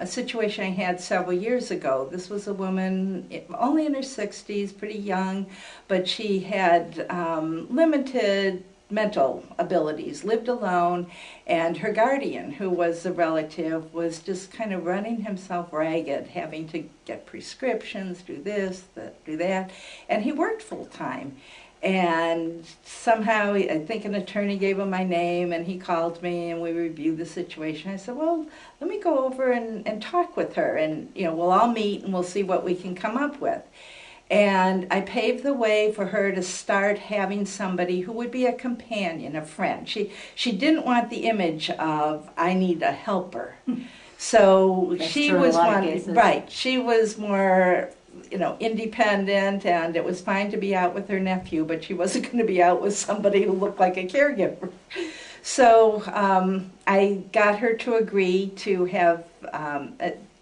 a situation I had several years ago. This was a woman only in her 60s, pretty young, but she had limited mental abilities, lived alone, and her guardian, who was a relative, was just kind of running himself ragged, having to get prescriptions, do this, do that, and he worked full time. And somehow, I think an attorney gave him my name, and he called me, and we reviewed the situation. I said, well, let me go over and talk with her, and we'll all meet, and we'll see what we can come up with. And I paved the way for her to start having somebody who would be a companion, a friend. She didn't want the image of, I need a helper. So she was one, right, she was more independent, and it was fine to be out with her nephew, but she wasn't going to be out with somebody who looked like a caregiver. So I got her to agree to have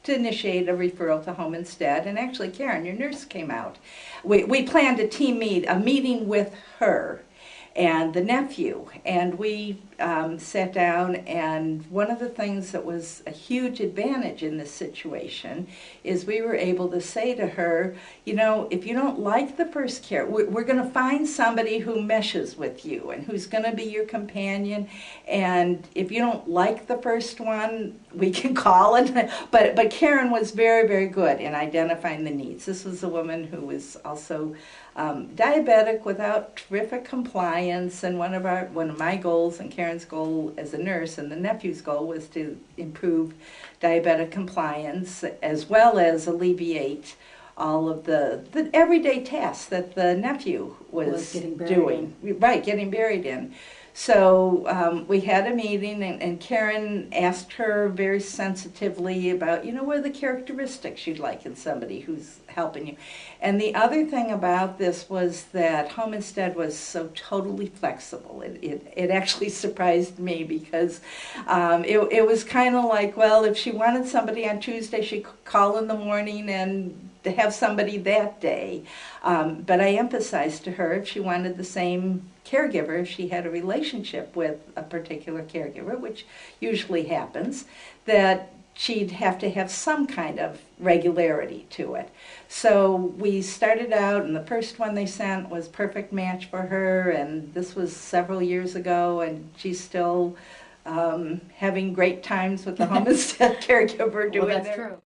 to initiate a referral to home instead, and actually Karen, your nurse, came out. We planned a meeting with her and the nephew, and we sat down, and one of the things that was a huge advantage in this situation is we were able to say to her, if you don't like the first care, we're going to find somebody who meshes with you and who's going to be your companion, and if you don't like the first one, we can call it. But Karen was very, very good in identifying the needs. This was a woman who was also diabetic without terrific compliance, and one of my goals and Karen's goal as a nurse and the nephew's goal was to improve diabetic compliance as well as alleviate all of the everyday tasks that the nephew was doing. Right, getting buried in. So we had a meeting, and Karen asked her very sensitively about, what are the characteristics you'd like in somebody who's helping you. And the other thing about this was that Home Instead was so totally flexible. It actually surprised me because it was kind of like, well, if she wanted somebody on Tuesday, she'd call in the morning and to have somebody that day. But I emphasized to her if she wanted the same caregiver, if she had a relationship with a particular caregiver, which usually happens, that she'd have to have some kind of regularity to it. So we started out, and the first one they sent was perfect match for her, and this was several years ago, and she's still having great times with the Home Instead caregiver doing well, that's true.